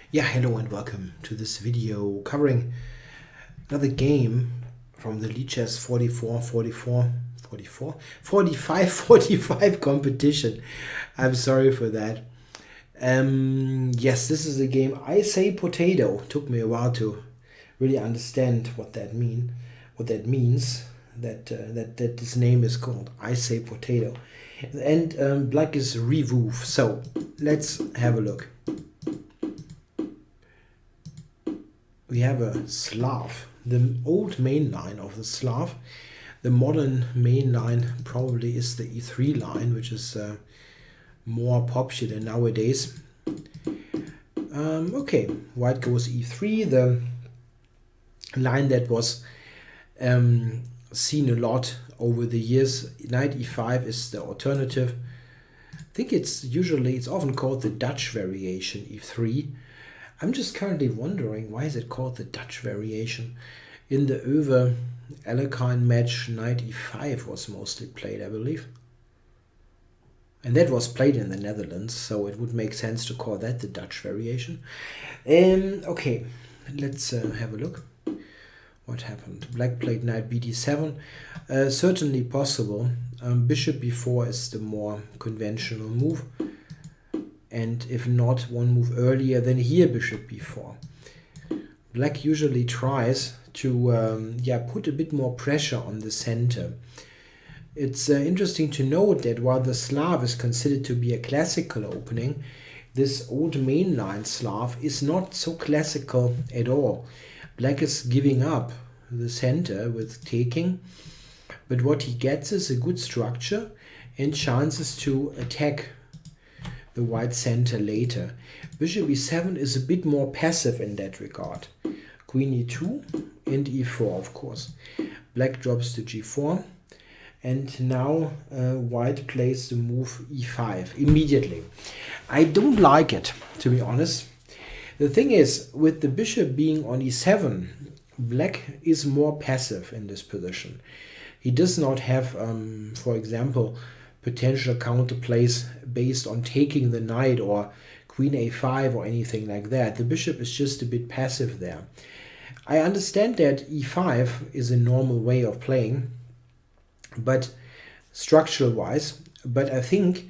Yeah, hello and welcome to this video covering another game from the Lichess 45 competition. I'm sorry for that. Yes, this is a game isaypotato. Took me a while to really understand what that means. That this name is called isaypotato, and black is revoof. So let's have a look. We have a Slav, the old main line of the Slav. The modern main line probably is the E3 line, which is more popular nowadays. Okay, white goes E3, the line that was seen a lot over the years. Knight E5 is the alternative. I think it's often called the Dutch variation E3. I'm just currently wondering, why is it called the Dutch variation? In the over Alekhine match, Knight E5 was mostly played, I believe. And that was played in the Netherlands, so it would make sense to call that the Dutch variation. Okay, let's have a look. What happened? Black played Knight BD7. Certainly possible. Bishop B4 is the more conventional move. And if not, one move earlier, then here Bishop B4. Black usually tries to put a bit more pressure on the center. It's interesting to note that while the Slav is considered to be a classical opening, this old mainline Slav is not so classical at all. Black is giving up the center with taking, but what he gets is a good structure and chances to attack the white center later. Bishop E7 is a bit more passive in that regard. Queen E2 and E4, of course. Black drops to G4, and now white plays the move E5 immediately. I don't like it, to be honest. The thing is, with the bishop being on E7, black is more passive in this position. He does not have, for example, potential counterplays based on taking the knight or queen a5 or anything like that. The bishop is just a bit passive there. I understand that e5 is a normal way of playing, but structural wise, but I think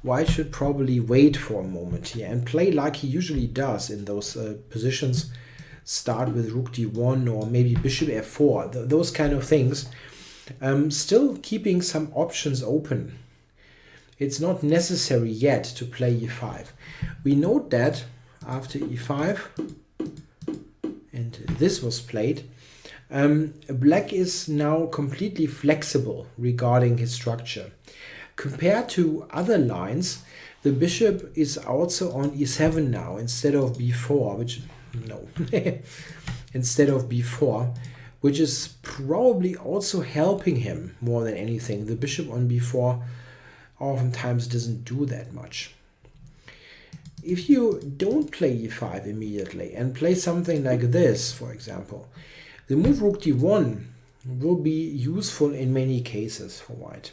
white should probably wait for a moment here and play like he usually does in those positions. Start with rook d1 or maybe bishop f4, those kind of things. Still keeping some options open. It's not necessary yet to play e5. We note that after e5, and this was played, black is now completely flexible regarding his structure. Compared to other lines, the bishop is also on e7 now instead of b4, instead of b4, which is probably also helping him more than anything. The bishop on b4 oftentimes doesn't do that much. If you don't play e5 immediately and play something like this, for example, the move rook d1 will be useful in many cases for white.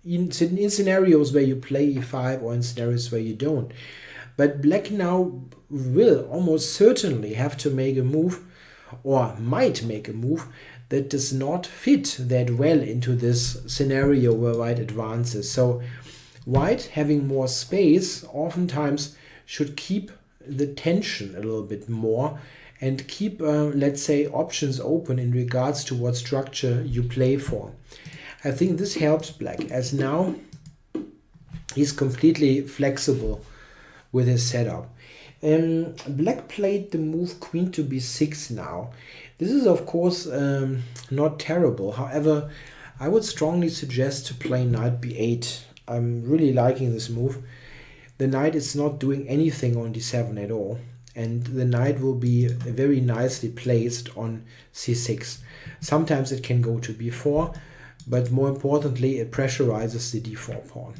In scenarios where you play e5 or in scenarios where you don't. But black now will almost certainly have to make a move, or might make a move, that does not fit that well into this scenario where white advances. So white, having more space, oftentimes should keep the tension a little bit more and keep, let's say, options open in regards to what structure you play for. I think this helps black, as now he's completely flexible with his setup. Black played the move queen to b6 now. This is of course not terrible. However, I would strongly suggest to play knight b8. I'm really liking this move. The knight is not doing anything on d7 at all, and the knight will be very nicely placed on c6. Sometimes it can go to b4, but more importantly it pressurizes the d4 pawn.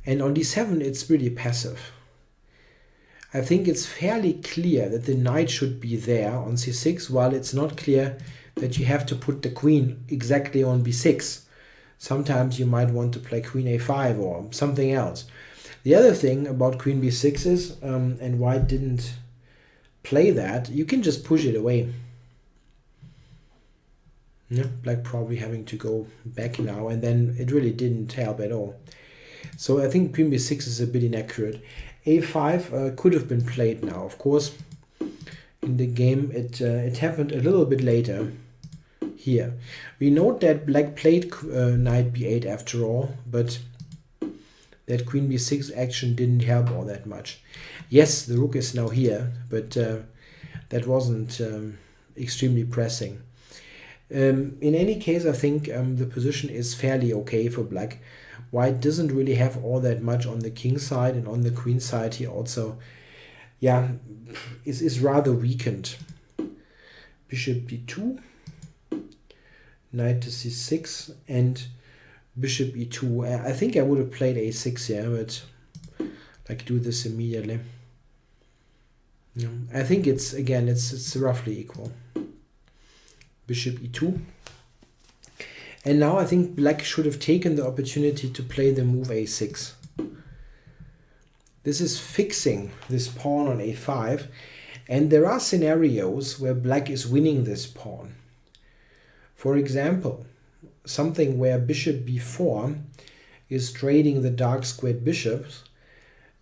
And on d7 it's really passive. I think it's fairly clear that the knight should be there on c6, while it's not clear that you have to put the queen exactly on b6. Sometimes you might want to play queen a5 or something else. The other thing about queen b6 is, and white didn't play that, you can just push it away. Yeah, black probably having to go back now, and then it really didn't help at all. So I think queen b6 is a bit inaccurate. a5 could have been played now. Of course, in the game it happened a little bit later. Here we note that black played knight b8 after all, but that queen b6 action didn't help all that much. Yes, the rook is now here, but that wasn't extremely pressing. In any case, I think the position is fairly okay for black. White doesn't really have all that much on the king side, and on the queen side he also, yeah, is rather weakened. Bishop b2, knight to c6, and bishop e2. I think I would have played a6 here, but like do this immediately. Yeah, I think it's again it's roughly equal. Bishop e2. And now I think black should have taken the opportunity to play the move a6. This is fixing this pawn on a5, and there are scenarios where black is winning this pawn. For example, something where bishop b4 is trading the dark squared bishops.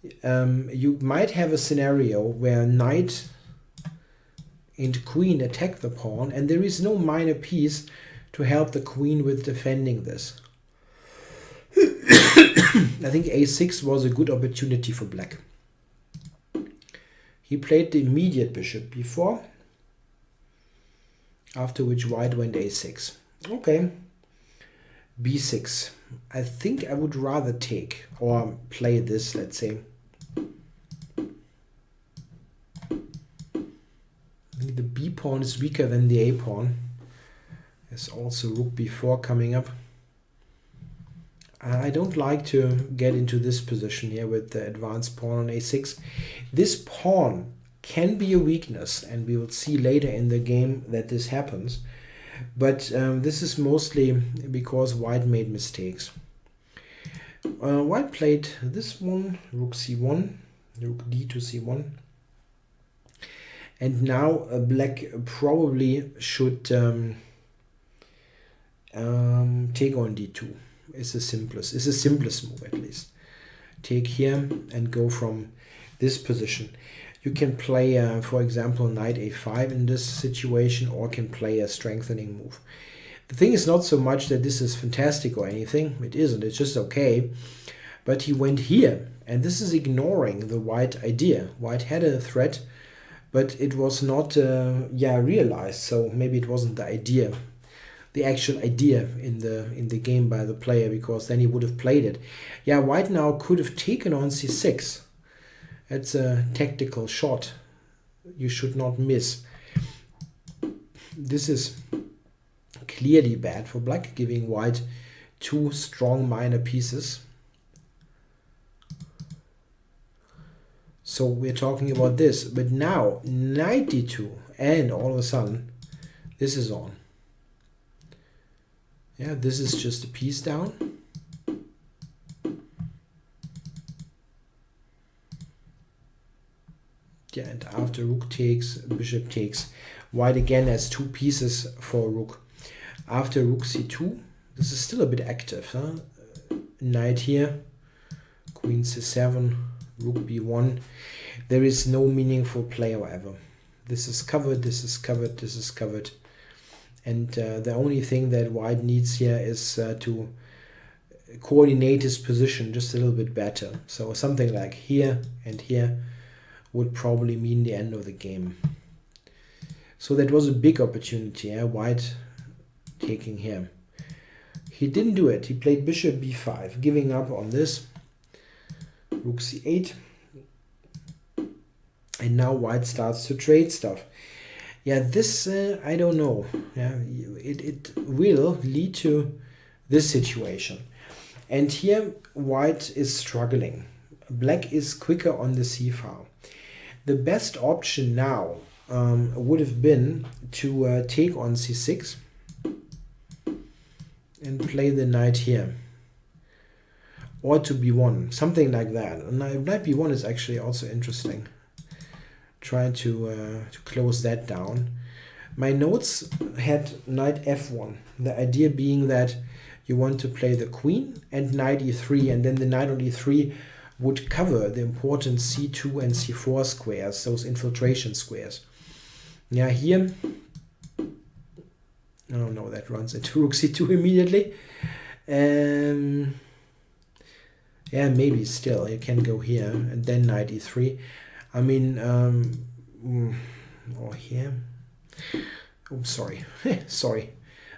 You might have a scenario where knight and queen attack the pawn, and there is no minor piece to help the queen with defending this. I think a6 was a good opportunity for black. He played the immediate bishop b4, after which white went a6. Okay, b6. I think I would rather take or play this, let's say. I think the b pawn is weaker than the a pawn. There's also rook b4 coming up. I don't like to get into this position here with the advanced pawn on a6. This pawn can be a weakness, and we will see later in the game that this happens. But this is mostly because white made mistakes. White played this one, rook c1, rook d to c1. And now black probably should take on d2. It's the simplest move, at least. Take here and go from this position. You can play, for example, knight a5 in this situation, or can play a strengthening move. The thing is not so much that this is fantastic or anything. It isn't. It's just okay. But he went here, and this is ignoring the white idea. White had a threat, but it was not realized. So maybe it wasn't the idea, the actual idea in the game by the player, because then he would have played it. Yeah, white now could have taken on c6. That's a tactical shot you should not miss. This is clearly bad for black, giving white two strong minor pieces. So we're talking about this. But now knight d2, and all of a sudden this is on. Yeah, this is just a piece down. Yeah, and after rook takes, bishop takes. White again has two pieces for rook. After rook c2, this is still a bit active. Huh? Knight here, queen c7, rook b1. There is no meaningful play, however. This is covered, this is covered, this is covered. And the only thing that white needs here is to coordinate his position just a little bit better. So something like here and here would probably mean the end of the game. So that was a big opportunity. White taking here. He didn't do it. He played bishop b5, giving up on this. Rook c8. And now white starts to trade stuff. Yeah, this, I don't know. Yeah, it will lead to this situation. And here white is struggling. Black is quicker on the c-file. The best option now would have been to take on c6 and play the knight here. or to b1, something like that. And knight b1 is actually also interesting. Trying to close that down. My notes had knight f1. The idea being that you want to play the queen and knight e3, and then the knight on e3 would cover the important c2 and c4 squares, those infiltration squares. Yeah, here, oh no, that runs into rook c2 immediately. Yeah, maybe still you can go here and then knight e3. I mean, or here. Oh, sorry. Sorry.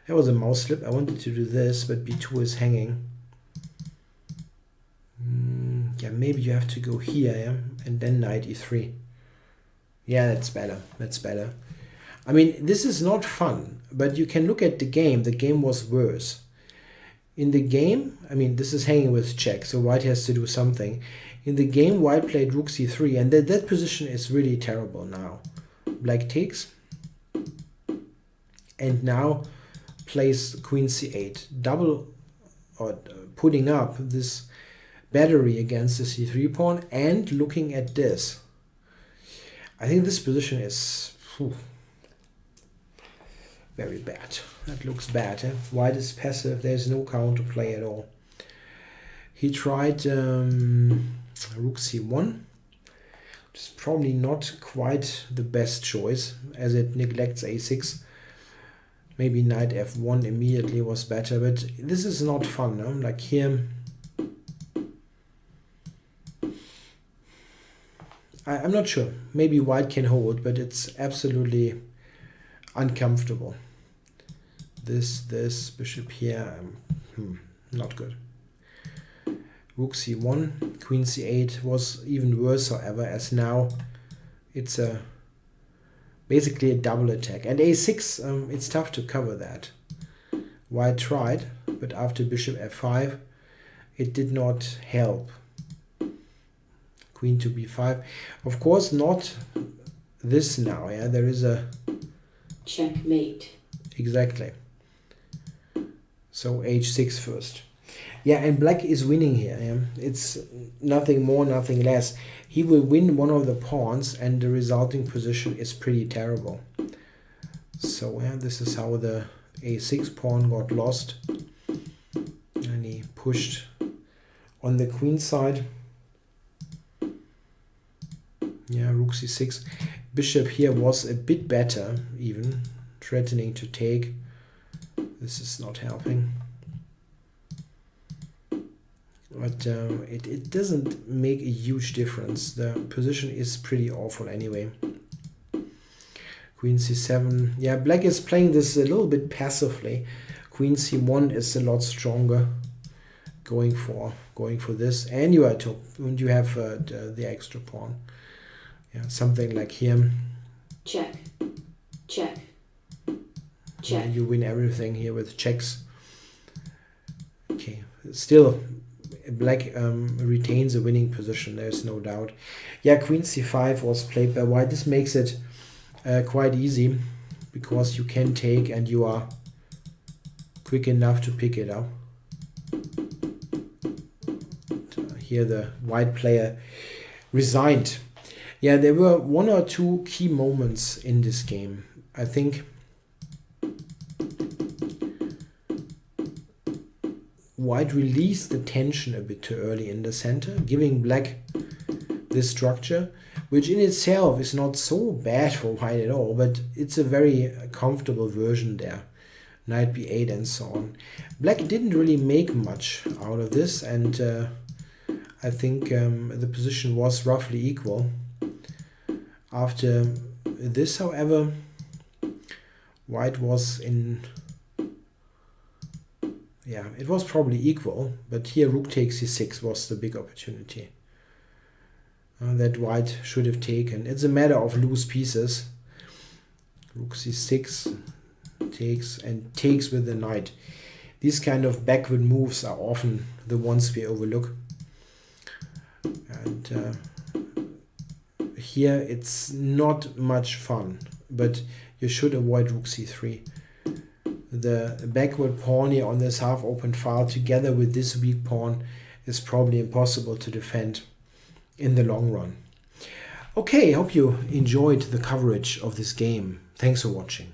That was a mouse slip. I wanted to do this, but b2 is hanging. Yeah, maybe you have to go here, yeah? And then knight e3. Yeah, that's better. That's better. I mean, this is not fun, but you can look at the game. The game was worse. In the game, I mean, this is hanging with check, so white has to do something. In the game, white played rook c3, and that position is really terrible now. Black takes, and now plays queen c8, double or putting up this battery against the c3 pawn, and looking at this. I think this position is very bad. That looks bad. Eh? White is passive. There's no counterplay at all. He tried rook c1, which is probably not quite the best choice, as it neglects a6. Maybe knight f1 immediately was better, but this is not fun. No? Like here, I'm not sure. Maybe white can hold, but it's absolutely uncomfortable. This bishop here, not good. Rook c1, queen c8 was even worse, however, as now it's basically a double attack. And a6, it's tough to cover that. White tried, but after bishop f5, it did not help. Queen to b5. Of course, not this now. Yeah, there is a checkmate. Exactly. So h6 first. Yeah, and black is winning here. Yeah? It's nothing more, nothing less. He will win one of the pawns, and the resulting position is pretty terrible. So yeah, this is how the a6 pawn got lost. And he pushed on the queen side. Yeah, rook c6. Bishop here was a bit better, even threatening to take. This is not helping. But it doesn't make a huge difference. The position is pretty awful anyway. Queen c7. Yeah, black is playing this a little bit passively. Queen c1 is a lot stronger. Going for this, and you have the extra pawn. Yeah, something like here. Check, check, check. Yeah, you win everything here with checks. Okay, still black retains a winning position. There's no doubt. Yeah, queen c5 was played by white. This makes it quite easy because you can take and you are quick enough to pick it up. Here the white player resigned. Yeah, there were one or two key moments in this game. I think white released the tension a bit too early in the center, giving black this structure, which in itself is not so bad for white at all, but it's a very comfortable version there. Knight b8 and so on. Black didn't really make much out of this, and I think the position was roughly equal. After this, however, white was in... Yeah, it was probably equal, but here rook takes c6 was the big opportunity that white should have taken. It's a matter of loose pieces. Rook c6 takes and takes with the knight. These kind of backward moves are often the ones we overlook. And here it's not much fun, but you should avoid rook c3. The backward pawn here on this half-open file together with this weak pawn is probably impossible to defend in the long run. Okay, hope you enjoyed the coverage of this game. Thanks for watching.